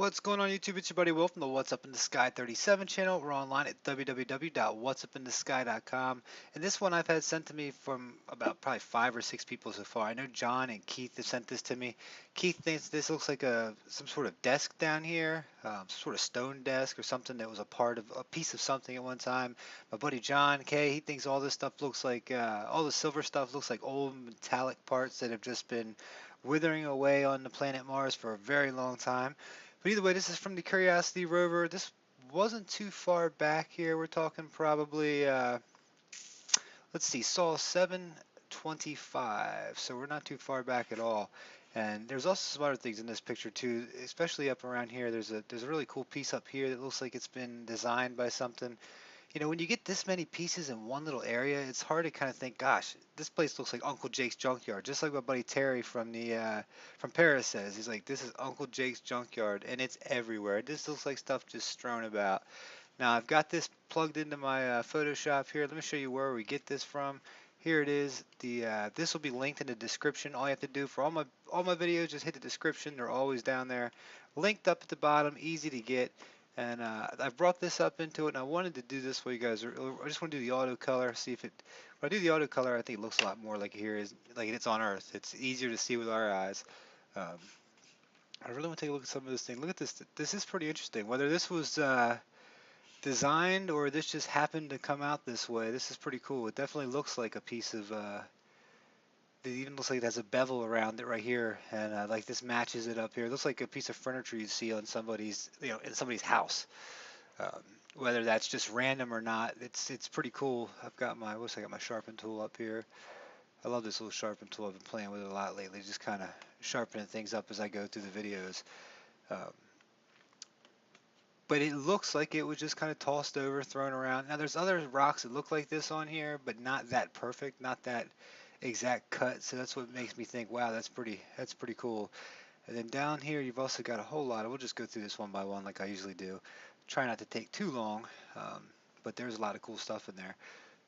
What's going on YouTube? It's your buddy Will from the What's Up in the Sky 37 channel. We're online at www.whatsupinthesky.com. And this one I've had sent to me from about probably 5 or 6 people so far. I know John and Keith have sent this to me. Keith thinks this looks like some sort of desk down here, some sort of stone desk or something that was a part of a piece of something at one time. My buddy John K, he thinks all this stuff looks like all the silver stuff looks like old metallic parts that have just been withering away on the planet Mars for a very long time. But either way, this is from the Curiosity rover. This wasn't too far back here. We're talking probably, let's see, Sol 725. So we're not too far back at all. And there's also some other things in this picture too, especially up around here. There's a really cool piece up here that looks like it's been designed by something. You know, when you get this many pieces in one little area, it's hard to kind of think, gosh, this place looks like Uncle Jake's junkyard. Just like my buddy Terry from Paris says. He's like, this is Uncle Jake's junkyard, and it's everywhere. This looks like stuff just strewn about. Now I've got this plugged into my Photoshop here. Let me show you where we get this from. Here it is. This will be linked in the description. All you have to do for all my videos, just hit the description. They're always down there, linked up at the bottom, easy to get. And I brought this up into it, and I wanted to do this for you guys. I just want to do the auto color, see if it. When I do the auto color, I think it looks a lot more like here is like it's on Earth. It's easier to see with our eyes. Um, I really want to take a look at some of this thing. Look at this. This is pretty interesting. Whether this was designed or this just happened to come out this way, this is pretty cool. It definitely looks like a piece of. It even looks like it has a bevel around it right here, and like this matches it up here. It looks like a piece of furniture you see on somebody's, in somebody's house. Um, Whether that's just random or not, it's pretty cool. I got my sharpen tool up here. I love this little sharpen tool. I've been playing with it a lot lately, just kind of sharpening things up as I go through the videos. Um, but it looks like it was just kind of tossed over, thrown around. Now there's other rocks that look like this on here, but not that perfect, not that exact cut. So that's what makes me think, wow, that's pretty cool. And then down here, you've also got a whole lot. We'll just go through this one by one like I usually do. Try not to take too long, but there's a lot of cool stuff in there.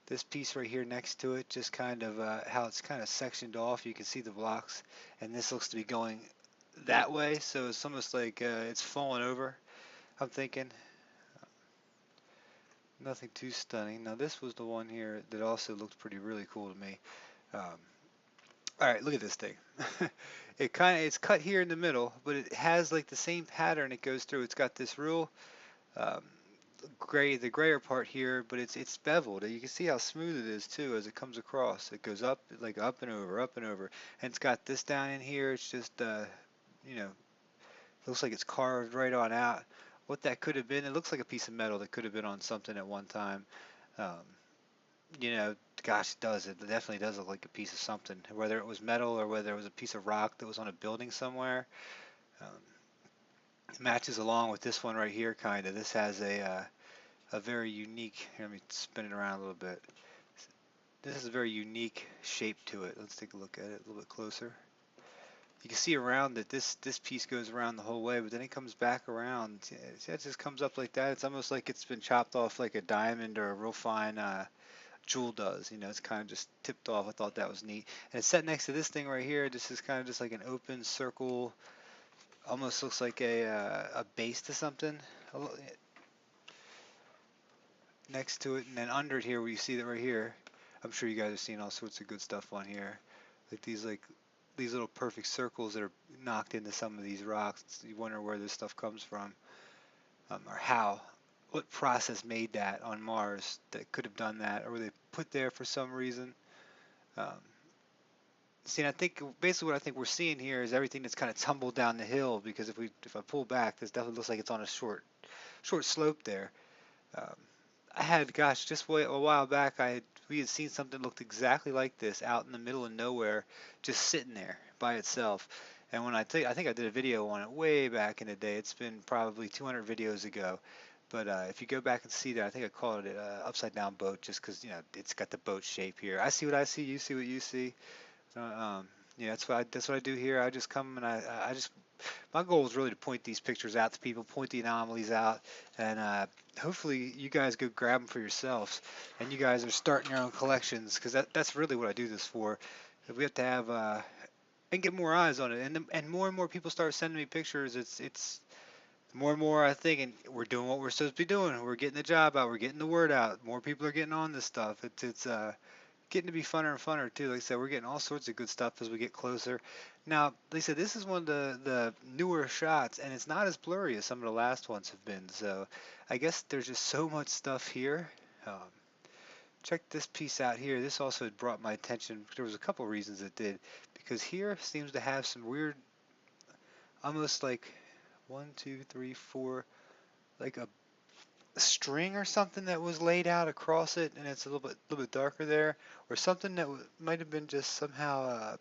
This piece right here next to it, just kind of how it's kind of sectioned off. You can see the blocks, and this looks to be going that way, so it's almost like it's falling over. I'm thinking nothing too stunning. Now this was the one here that also looked really cool to me. Um, all right, look at this thing. It's cut here in the middle, but it has like the same pattern it goes through. It's got this real um, the grayer part here, but it's beveled. You can see how smooth it is too as it comes across. It goes up like up and over, up and over, and it's got this down in here. It's just you know, looks like it's carved right on out. What that could have been, it looks like a piece of metal that could have been on something at one time. Um, you know, gosh, it does. It definitely does look like a piece of something, whether it was metal or whether it was a piece of rock that was on a building somewhere. Um, it matches along with this one right here, kind of. This has a very unique. Here, let me spin it around a little bit. This is a very unique shape to it. Let's take a look at it a little bit closer. You can see around that this piece goes around the whole way, but then it comes back around. See, it just comes up like that. It's almost like it's been chopped off like a diamond or a real fine jewel does. You know, it's kind of just tipped off. I thought that was neat. And it's set next to this thing right here. This is kind of just like an open circle. Almost looks like a base to something next to it. And then under it here, where you see that right here, I'm sure you guys have seen all sorts of good stuff on here. Like these little perfect circles that are knocked into some of these rocks. You wonder where this stuff comes from, or how. What process made that on Mars that could have done that, or were they put there for some reason? Um, See, and I think basically what I think we're seeing here is everything that's kind of tumbled down the hill because if I pull back, this definitely looks like it's on a short slope there. Um, I had, gosh, just a while back, we had seen something looked exactly like this out in the middle of nowhere, just sitting there by itself. And when I think I did a video on it way back in the day. It's been probably 200 videos ago. But if you go back and see that, I think I called it upside down boat just because it's got the boat shape here. I see what I see, you see what you see. Yeah, that's what I do here. I just come and I just my goal is really to point these pictures out to people, point the anomalies out, and hopefully you guys go grab them for yourselves, and you guys are starting your own collections because that's really what I do this for. We have to have and get more eyes on it, and more people start sending me pictures. It's More and more, I think, and we're doing what we're supposed to be doing. We're getting the job out. We're getting the word out. More people are getting on this stuff. It's getting to be funner and funner too. Like I said, we're getting all sorts of good stuff as we get closer. Now, like I said, this is one of the newer shots, and it's not as blurry as some of the last ones have been. So, I guess there's just so much stuff here. Um, Check this piece out here. This also had brought my attention. There was a couple reasons it did, because here seems to have some weird, almost like one, two, three, four, like a string or something that was laid out across it, and it's a little bit darker there, or something that might have been just somehow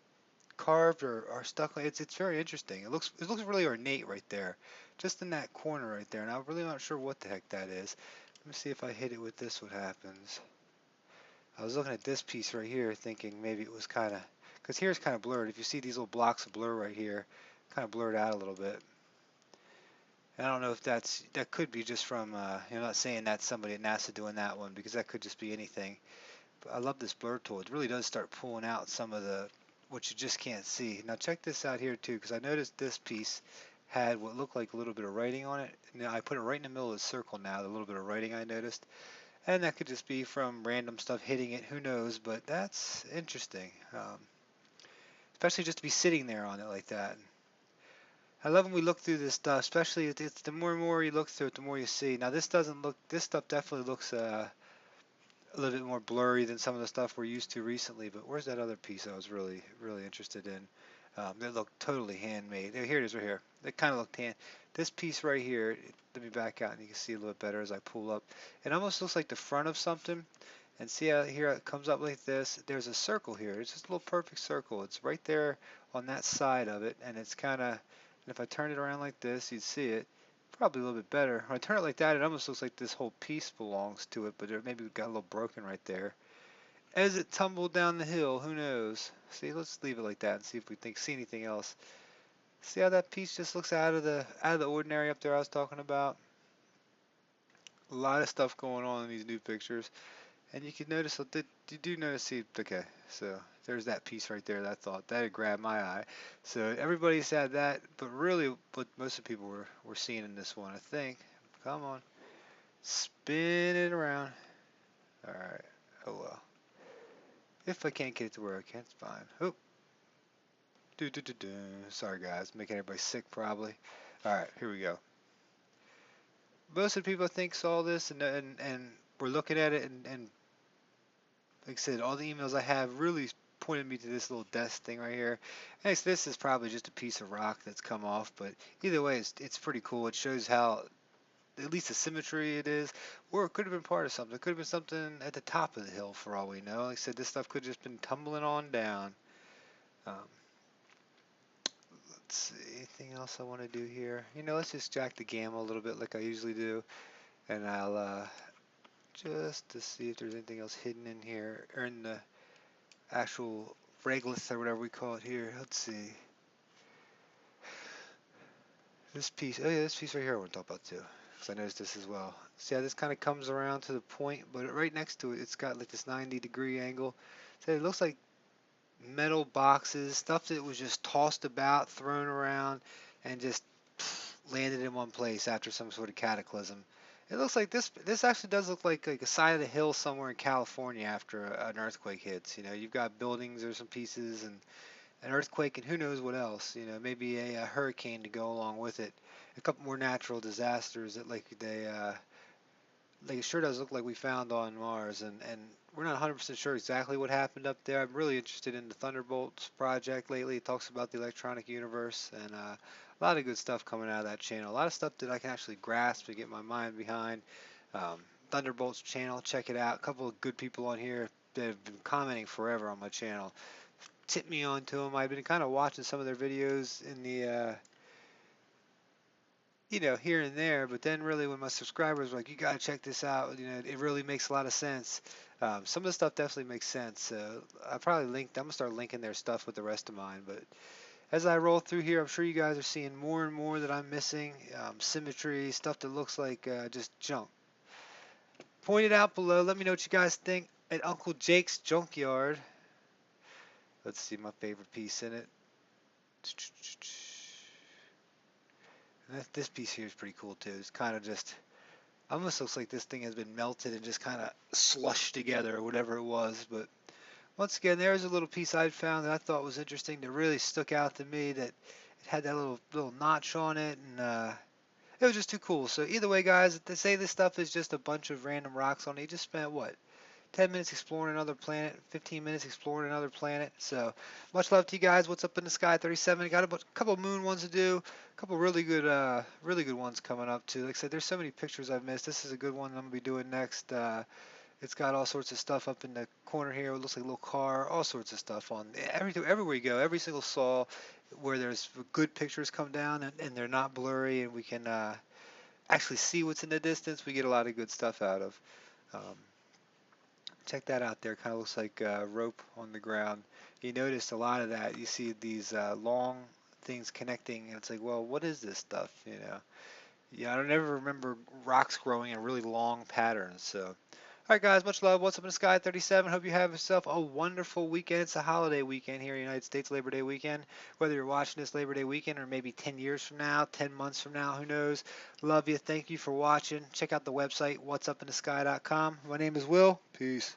carved or stuck. It's very interesting. It looks really ornate right there, just in that corner right there, and I'm really not sure what the heck that is. Let me see if I hit it with this, what happens. I was looking at this piece right here, thinking maybe it was kind of, because here it's kind of blurred. If you see these little blocks of blur right here, kind of blurred out a little bit. I don't know if that could be just from, I'm not saying that's somebody at NASA doing that one, because that could just be anything. But I love this blur tool. It really does start pulling out some of the, what you just can't see. Now check this out here too, because I noticed this piece had what looked like a little bit of writing on it. Now I put it right in the middle of the circle now, the little bit of writing I noticed. And that could just be from random stuff hitting it, who knows, but that's interesting. Especially just to be sitting there on it like that. I love when we look through this stuff, especially it's the more and more you look through it, the more you see. Now this doesn't look, this stuff definitely looks a little bit more blurry than some of the stuff we're used to recently, but where's that other piece I was really interested in? That looked totally handmade. Here it is right here. It kind of looked This piece right here, let me back out and you can see a little bit better as I pull up. It almost looks like the front of something. And see how here it comes up like this? There's a circle here. It's just a little perfect circle. It's right there on that side of it, and it's kind of, and if I turn it around like this, you'd see it. Probably a little bit better. When I turn it like that, it almost looks like this whole piece belongs to it, but maybe it got a little broken right there. As it tumbled down the hill, who knows? See, let's leave it like that and see if we see anything else. See how that piece just looks out of the ordinary up there I was talking about? A lot of stuff going on in these new pictures. And you can notice that you do notice okay, so there's that piece right there that I thought that had grabbed my eye. So everybody's had that, but really what most of the people were seeing in this one, I think. Come on. Spin it around. Alright. Oh well. If I can't get it to where I can, it's fine. Oh. Do do do do. Sorry guys, making everybody sick probably. Alright, here we go. Most of the people I think saw this and were looking at it and like I said, all the emails I have really pointed me to this little desk thing right here. And this is probably just a piece of rock that's come off, but either way, it's pretty cool. It shows how, at least the symmetry it is, or it could have been part of something. It could have been something at the top of the hill for all we know. Like I said, this stuff could have just been tumbling on down. Um, let's see, anything else I want to do here? Let's just jack the gamma a little bit like I usually do, and I'll just to see if there's anything else hidden in here, or in the actual regolith or whatever we call it here. Let's see. This piece, oh yeah, this piece right here I want to talk about too, because I noticed this as well. See how this kind of comes around to the point, but right next to it, it's got like this 90-degree angle. So it looks like metal boxes, stuff that was just tossed about, thrown around, and just landed in one place after some sort of cataclysm. It looks like this actually does look like a side of the hill somewhere in California after an earthquake hits. You've got buildings or some pieces and an earthquake and who knows what else. Maybe a hurricane to go along with it. A couple more natural disasters that like it sure does look like we found on Mars, and we're not 100% sure exactly what happened up there. I'm really interested in the Thunderbolts project lately. It talks about the electronic universe, and a lot of good stuff coming out of that channel. A lot of stuff that I can actually grasp and get my mind behind. Thunderbolts channel, check it out. A couple of good people on here that have been commenting forever on my channel. Tipped me on to them. I've been kind of watching some of their videos in the here and there, but then really when my subscribers were like, you gotta check this out, it really makes a lot of sense. Some of the stuff definitely makes sense. I'm gonna start linking their stuff with the rest of mine, but as I roll through here, I'm sure you guys are seeing more and more that I'm missing. Symmetry, stuff that looks like just junk. Point it out below. Let me know what you guys think at Uncle Jake's Junkyard. Let's see my favorite piece in it. This piece here is pretty cool too. It's kind of just almost looks like this thing has been melted and just kind of slushed together or whatever it was. But once again, there's a little piece I found that I thought was interesting that really stuck out to me. That it had that little notch on it, and it was just too cool. So either way, guys, to say this stuff is just a bunch of random rocks on it, you just spent what? 10 minutes exploring another planet, 15 minutes exploring another planet. So much love to you guys. What's up in the sky 37? Got a couple moon ones to do. A couple really good ones coming up too. Like I said, there's so many pictures I've missed. This is a good one I'm gonna be doing next. It's got all sorts of stuff up in the corner here. It looks like a little car. All sorts of stuff on everywhere you go. Every single saw where there's good pictures come down and they're not blurry and we can actually see what's in the distance. We get a lot of good stuff out of. Um, Check that out there. Kind of looks like rope on the ground. You notice a lot of that. You see these long things connecting, and it's like, well, what is this stuff? Yeah, I don't ever remember rocks growing in really long patterns. So, all right, guys, much love. What's up in the sky 37? Hope you have yourself a wonderful weekend. It's a holiday weekend here in the United States, Labor Day weekend. Whether you're watching this Labor Day weekend or maybe 10 years from now, 10 months from now, who knows? Love you. Thank you for watching. Check out the website, whatsupinthesky.com. My name is Will. Peace.